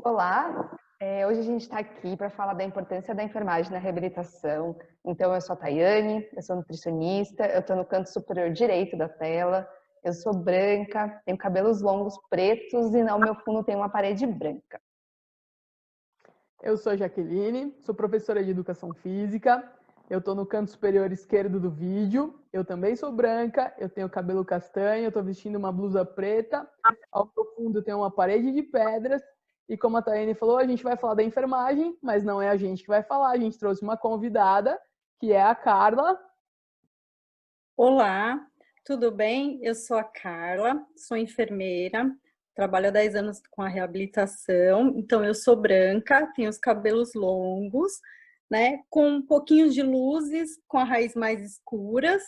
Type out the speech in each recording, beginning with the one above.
Olá, hoje a gente está aqui para falar da importância da enfermagem na reabilitação. Então, eu sou a Tayane, eu sou nutricionista, eu estou no canto superior direito da tela, eu sou branca, tenho cabelos longos pretos e ao meu fundo tem uma parede branca. Eu sou a Jaqueline, sou professora de Educação Física, eu estou no canto superior esquerdo do vídeo, eu também sou branca, eu tenho cabelo castanho, eu estou vestindo uma blusa preta, ao meu fundo tem uma parede de pedras, e como a Tayane falou, a gente vai falar da enfermagem, mas não é a gente que vai falar, a gente trouxe uma convidada, que é a Carla. Olá, tudo bem? Eu sou a Carla, sou enfermeira, trabalho há 10 anos com a reabilitação, então eu sou branca, tenho os cabelos longos, né, com um pouquinho de luzes, com a raiz mais escuras.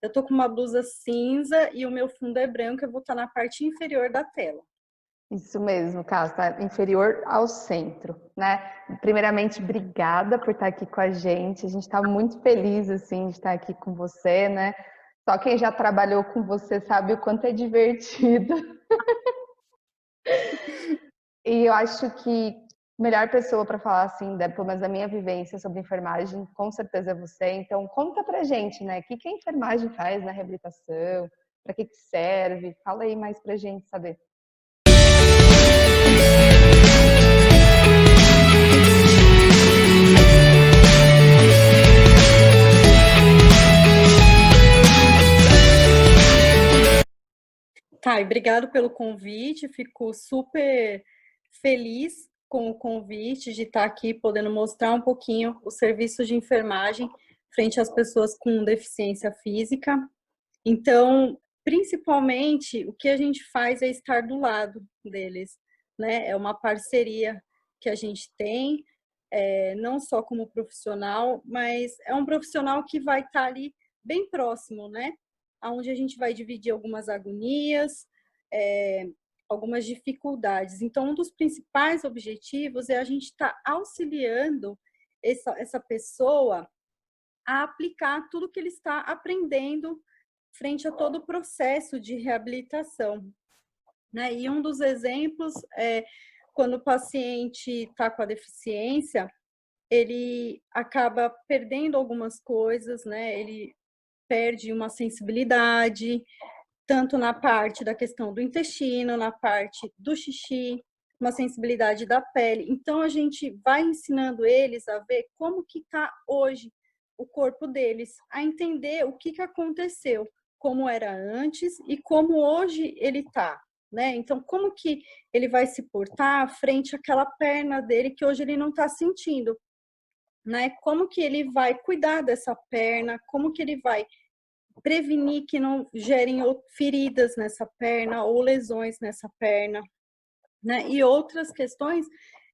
Eu tô com uma blusa cinza e o meu fundo é branco, eu vou estar na parte inferior da tela. Isso mesmo, Carla, está inferior ao centro, né? Primeiramente, obrigada por estar aqui com a gente está muito feliz, assim, de estar aqui com você, né? Só quem já trabalhou com você sabe o quanto é divertido. E eu acho que a melhor pessoa para falar, assim, pelo menos da minha vivência sobre enfermagem, com certeza é você. Então, conta pra gente, né? O que a enfermagem faz na reabilitação? Para que serve? Fala aí mais pra gente saber. Tá, e obrigado pelo convite, fico super feliz com o convite de estar aqui podendo mostrar um pouquinho o serviço de enfermagem frente às pessoas com deficiência física. Então, principalmente, o que a gente faz é estar do lado deles, né? É uma parceria que a gente tem, não só como profissional, mas é um profissional que vai estar ali bem próximo, né? Onde a gente vai dividir algumas agonias, algumas dificuldades. Então, um dos principais objetivos é a gente estar auxiliando essa pessoa a aplicar tudo que ele está aprendendo frente a todo o processo de reabilitação, né? E um dos exemplos é quando o paciente está com a deficiência, ele acaba perdendo algumas coisas, né? Ele perde uma sensibilidade, tanto na parte da questão do intestino, na parte do xixi, uma sensibilidade da pele. Então, a gente vai ensinando eles a ver como que está hoje o corpo deles, a entender o que aconteceu, como era antes e como hoje ele está, né? Então, como que ele vai se portar frente àquela perna dele que hoje ele não está sentindo, né? Como que ele vai cuidar dessa perna, como que ele vai prevenir que não gerem feridas nessa perna ou lesões nessa perna, né? E outras questões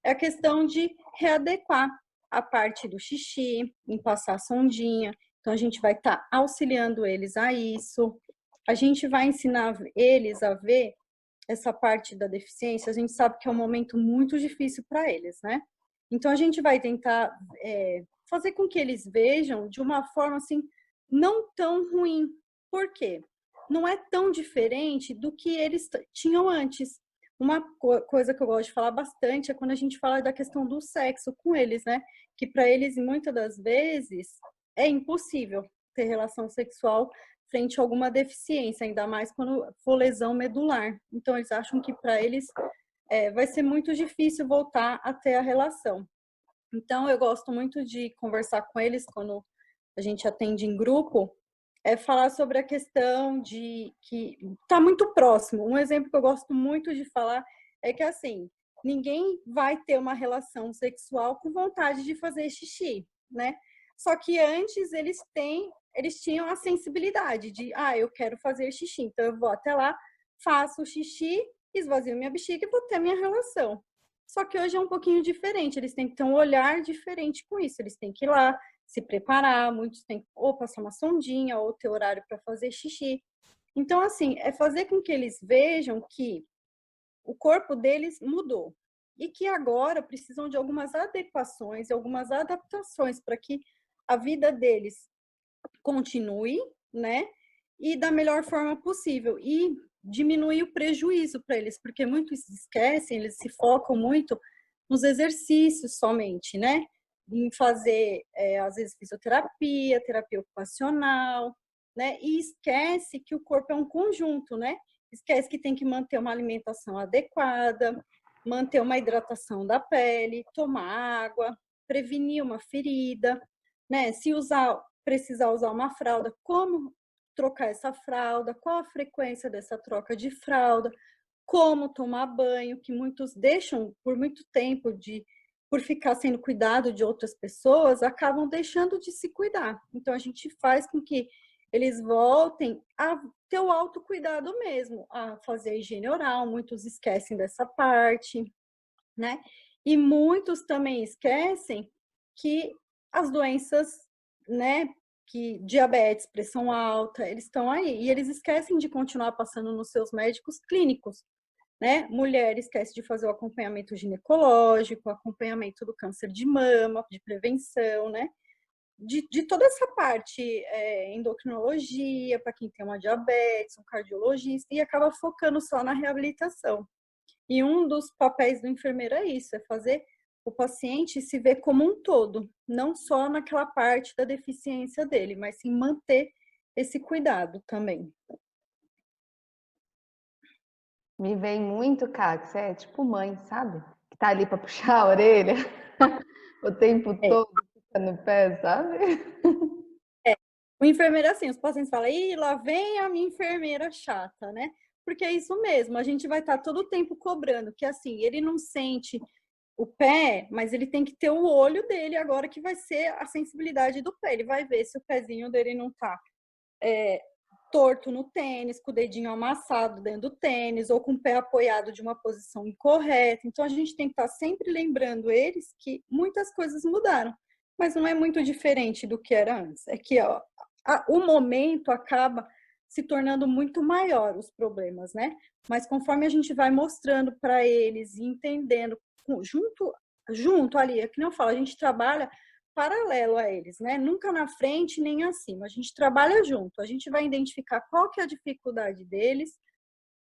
é a questão de readequar a parte do xixi, em passar sondinha. Então, a gente vai estar auxiliando eles a isso. A gente vai ensinar eles a ver essa parte da deficiência. A gente sabe que é um momento muito difícil para eles, né? Então, a gente vai tentar fazer com que eles vejam de uma forma assim, não tão ruim. Por quê? Não é tão diferente do que eles tinham antes. Uma coisa que eu gosto de falar bastante é quando a gente fala da questão do sexo com eles, né? Que para eles, muitas das vezes, é impossível ter relação sexual frente a alguma deficiência, ainda mais quando for lesão medular. Então, eles acham que para eles vai ser muito difícil voltar a ter a relação. Então, eu gosto muito de conversar com eles quando a gente atende em grupo, falar sobre a questão de que está muito próximo. Um exemplo que eu gosto muito de falar é que, assim, ninguém vai ter uma relação sexual com vontade de fazer xixi, né? Só que antes eles tinham a sensibilidade de, eu quero fazer xixi, então eu vou até lá, faço o xixi, esvazio minha bexiga e vou ter minha relação. Só que hoje é um pouquinho diferente, eles têm que ter um olhar diferente com isso, eles têm que ir lá, se preparar, muitos têm que ou passar uma sondinha ou ter horário para fazer xixi. Então, assim, é fazer com que eles vejam que o corpo deles mudou e que agora precisam de algumas adequações e algumas adaptações para que a vida deles continue, né? E da melhor forma possível. E diminuir o prejuízo para eles, porque muitos esquecem, eles se focam muito nos exercícios somente, né? Em fazer, às vezes, fisioterapia, terapia ocupacional, né? E esquece que o corpo é um conjunto, né? Esquece que tem que manter uma alimentação adequada, manter uma hidratação da pele, tomar água, prevenir uma ferida, né? Se precisar usar uma fralda, como trocar essa fralda, qual a frequência dessa troca de fralda, como tomar banho, que muitos deixam por muito tempo por ficar sendo cuidado de outras pessoas, acabam deixando de se cuidar. Então a gente faz com que eles voltem a ter o autocuidado mesmo, a fazer a higiene oral, muitos esquecem dessa parte, né? E muitos também esquecem que as doenças, né, que diabetes, pressão alta, eles estão aí, e eles esquecem de continuar passando nos seus médicos clínicos, né? Mulher esquece de fazer o acompanhamento ginecológico, o acompanhamento do câncer de mama, de prevenção, né? De toda essa parte, endocrinologia, para quem tem uma diabetes, um cardiologista, e acaba focando só na reabilitação. E um dos papéis do enfermeiro é isso, é fazer o paciente se ver como um todo, não só naquela parte da deficiência dele, mas sim manter esse cuidado também. Me vem muito, Ká, que você é tipo mãe, sabe? Que tá ali para puxar a orelha o tempo todo, fica no pé, sabe? O enfermeiro, assim, os pacientes falam, ih, lá vem a minha enfermeira chata, né? Porque é isso mesmo, a gente vai estar todo o tempo cobrando, que assim, ele não sente o pé, mas ele tem que ter o olho dele agora, que vai ser a sensibilidade do pé. Ele vai ver se o pezinho dele não tá torto no tênis, com o dedinho amassado dentro do tênis, ou com o pé apoiado de uma posição incorreta. Então, a gente tem que estar sempre lembrando eles que muitas coisas mudaram, mas não é muito diferente do que era antes. É que o momento acaba se tornando muito maior os problemas, né? Mas conforme a gente vai mostrando para eles e entendendo junto ali, é que nem eu falo, a gente trabalha paralelo a eles, né? Nunca na frente nem acima. A gente trabalha junto. A gente vai identificar qual que é a dificuldade deles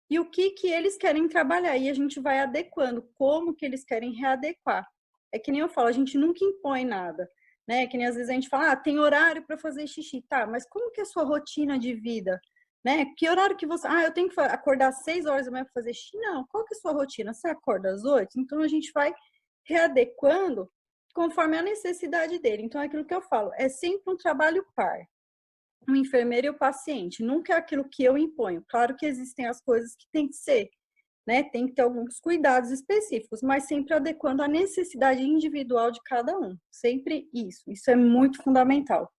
e o que eles querem trabalhar. E a gente vai adequando como que eles querem readequar. É que nem eu falo, a gente nunca impõe nada, né? Que nem às vezes a gente fala, tem horário para fazer xixi, tá? Mas como que é a sua rotina de vida? Né? Que horário que você... eu tenho que acordar às 6 horas da manhã para fazer xixi? Não. Qual que é a sua rotina? Você acorda às 8? Então a gente vai readequando conforme a necessidade dele. Então, é aquilo que eu falo, é sempre um trabalho par. O enfermeiro e o paciente, nunca é aquilo que eu imponho. Claro que existem as coisas que tem que ser, né? Tem que ter alguns cuidados específicos, mas sempre adequando a necessidade individual de cada um. Sempre isso. Isso é muito fundamental.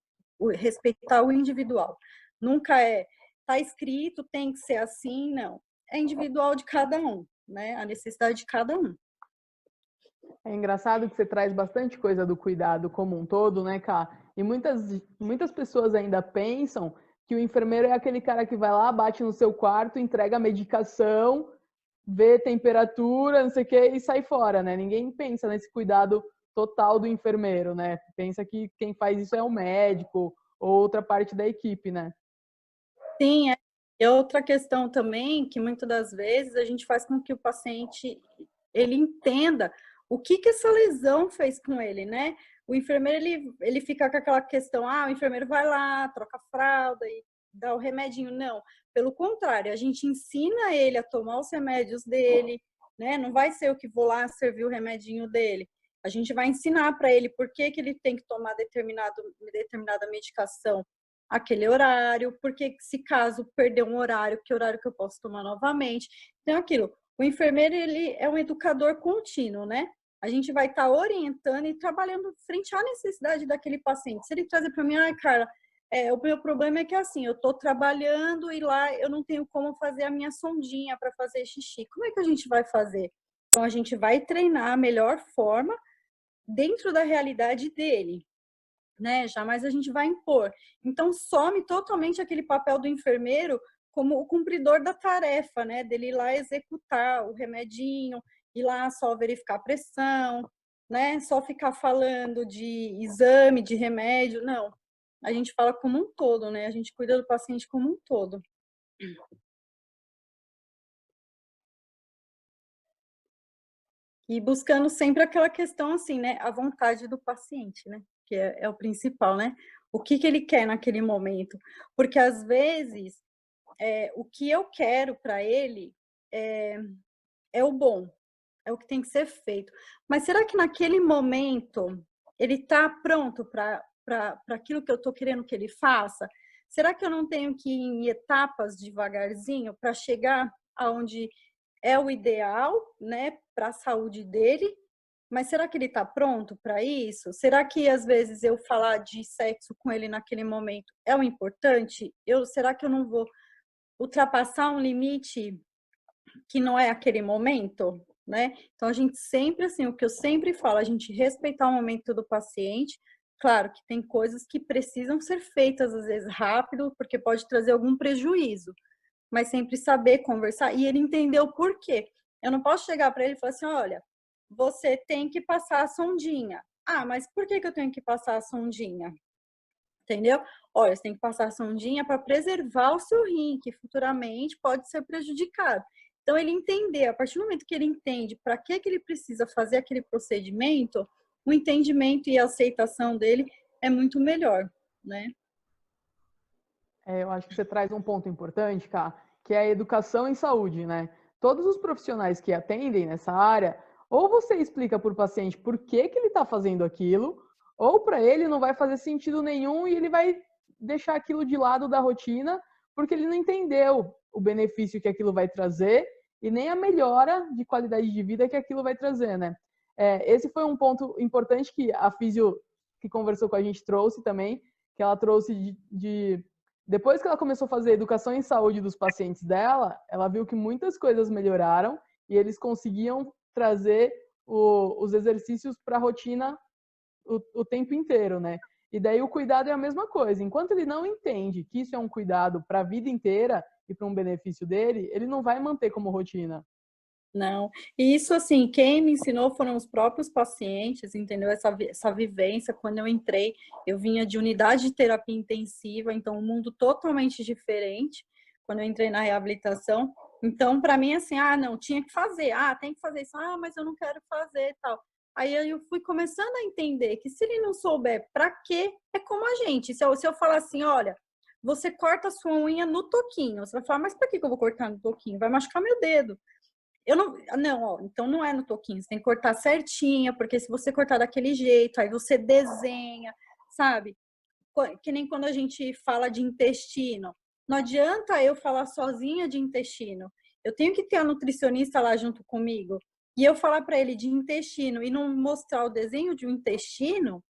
Respeitar o individual. Nunca tá escrito, tem que ser assim, não. É individual de cada um, né? A necessidade de cada um. É engraçado que você traz bastante coisa do cuidado como um todo, né, Ká? E muitas pessoas ainda pensam que o enfermeiro é aquele cara que vai lá, bate no seu quarto, entrega a medicação, vê temperatura, não sei o que, e sai fora, né? Ninguém pensa nesse cuidado total do enfermeiro, né? Pensa que quem faz isso é o médico ou outra parte da equipe, né? Sim, é outra questão também que muitas das vezes a gente faz com que o paciente ele entenda o que essa lesão fez com ele, né? O enfermeiro ele fica com aquela questão, o enfermeiro vai lá, troca a fralda e dá o remedinho. Não, pelo contrário, a gente ensina ele a tomar os remédios dele, né? Não vai ser eu que vou lá servir o remedinho dele. A gente vai ensinar para ele por que ele tem que tomar determinada medicação aquele horário, porque se caso perder um horário, que horário que eu posso tomar novamente. Então, aquilo, o enfermeiro, ele é um educador contínuo, né? A gente vai estar orientando e trabalhando frente à necessidade daquele paciente. Se ele trazer para mim, Carla, o meu problema é que assim, eu estou trabalhando e lá eu não tenho como fazer a minha sondinha para fazer xixi. Como é que a gente vai fazer? Então, a gente vai treinar a melhor forma dentro da realidade dele, né? Jamais a gente vai impor. Então, some totalmente aquele papel do enfermeiro como o cumpridor da tarefa, né? Dele ir lá executar o remedinho, ir lá só verificar a pressão, né? Só ficar falando de exame, de remédio. Não. A gente fala como um todo, né? A gente cuida do paciente como um todo. E buscando sempre aquela questão assim, né? A vontade do paciente, né? Que é o principal, né? O que ele quer naquele momento. Porque às vezes o que eu quero para ele é o bom, é o que tem que ser feito. Mas será que naquele momento ele está pronto para aquilo que eu estou querendo que ele faça? Será que eu não tenho que ir em etapas devagarzinho para chegar aonde é o ideal, né, para a saúde dele? Mas será que ele está pronto para isso? Será que às vezes eu falar de sexo com ele naquele momento é o importante? Será que eu não vou ultrapassar um limite que não é aquele momento, né? Então a gente sempre assim, o que eu sempre falo, a gente respeitar o momento do paciente. Claro que tem coisas que precisam ser feitas às vezes rápido, porque pode trazer algum prejuízo, mas sempre saber conversar e ele entender o porquê. Eu não posso chegar para ele e falar assim, olha, você tem que passar a sondinha. Ah, mas por que eu tenho que passar a sondinha? Entendeu? Olha, você tem que passar a sondinha para preservar o seu rim, que futuramente pode ser prejudicado. Então, ele entender, a partir do momento que ele entende para que ele precisa fazer aquele procedimento, o entendimento e a aceitação dele é muito melhor, né? Eu acho que você traz um ponto importante, Cá, que é a educação em saúde, né? Todos os profissionais que atendem nessa área, ou você explica para o paciente por que ele está fazendo aquilo, ou para ele não vai fazer sentido nenhum e ele vai deixar aquilo de lado da rotina, porque ele não entendeu o benefício que aquilo vai trazer e nem a melhora de qualidade de vida que aquilo vai trazer, né? Esse foi um ponto importante que a físio que conversou com a gente trouxe também, que ela trouxe depois que ela começou a fazer a educação em saúde dos pacientes dela, ela viu que muitas coisas melhoraram e eles conseguiam trazer os exercícios para a rotina o tempo inteiro, né? E daí o cuidado é a mesma coisa. Enquanto ele não entende que isso é um cuidado para a vida inteira e para um benefício dele, ele não vai manter como rotina. Não. E isso, assim, quem me ensinou foram os próprios pacientes, entendeu? Essa vivência. Quando eu entrei, eu vinha de unidade de terapia intensiva, então um mundo totalmente diferente quando eu entrei na reabilitação. Então, para mim, assim, não, tinha que fazer. Tem que fazer isso. Mas eu não quero fazer e tal. Aí eu fui começando a entender que se ele não souber para quê, é como a gente. Se eu falar assim, olha, você corta a sua unha no toquinho. Você vai falar, mas para que eu vou cortar no toquinho? Vai machucar meu dedo. Eu não, ó, então não é no toquinho, você tem que cortar certinha, porque se você cortar daquele jeito, aí você desenha, sabe? Que nem quando a gente fala de intestino. Não adianta eu falar sozinha de intestino. Eu tenho que ter a nutricionista lá junto comigo. E eu falar para ele de intestino e não mostrar o desenho de um intestino,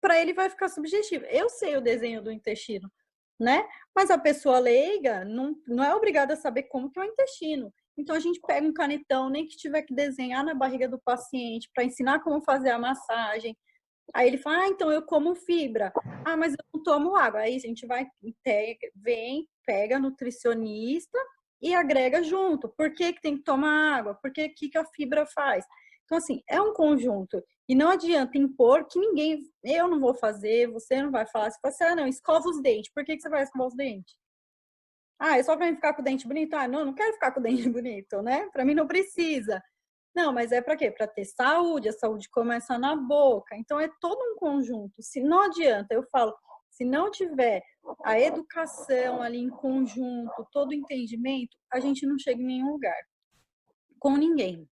para ele vai ficar subjetivo. Eu sei o desenho do intestino, né? Mas a pessoa leiga não é obrigada a saber como que é o intestino. Então a gente pega um canetão, nem que tiver que desenhar na barriga do paciente para ensinar como fazer a massagem. Aí ele fala, então eu como fibra. Mas eu não tomo água. Aí a gente vai, vem, pega nutricionista e agrega junto. Por que tem que tomar água? Por que a fibra faz? Então, assim, é um conjunto. E não adianta impor que eu não vou fazer, você não vai falar. Você fala assim, não, escova os dentes. Por que você vai escovar os dentes? É só para mim ficar com o dente bonito? Não quero ficar com o dente bonito, né? Para mim não precisa. Não, mas é para quê? Para ter saúde, a saúde começa na boca. Então é todo um conjunto. Se não adianta, eu falo, se não tiver a educação ali em conjunto, todo o entendimento, a gente não chega em nenhum lugar. Com ninguém.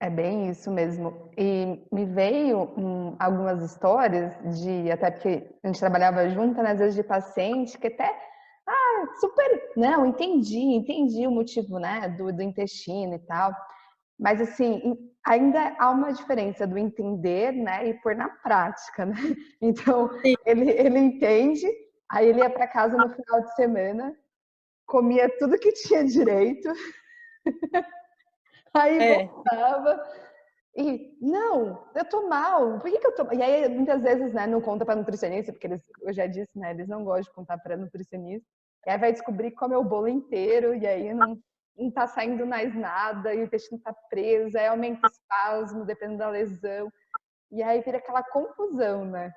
É bem isso mesmo. E me veio algumas histórias até porque a gente trabalhava junto, né, às vezes de paciente, que até, super, não, entendi o motivo, né, do intestino e tal. Mas, assim, ainda há uma diferença do entender, né, e pôr na prática, né? Então, Sim. ele entende, aí ele ia para casa no final de semana, comia tudo que tinha direito, aí voltava e, não, eu tô mal, por que eu tô... E aí, muitas vezes, né, não conta para nutricionista, porque eu já disse, né, eles não gostam de contar para nutricionista, e aí vai descobrir que comeu o bolo inteiro, e aí não tá saindo mais nada, e o intestino tá preso, aí aumenta o espasmo, dependendo da lesão, e aí vira aquela confusão, né?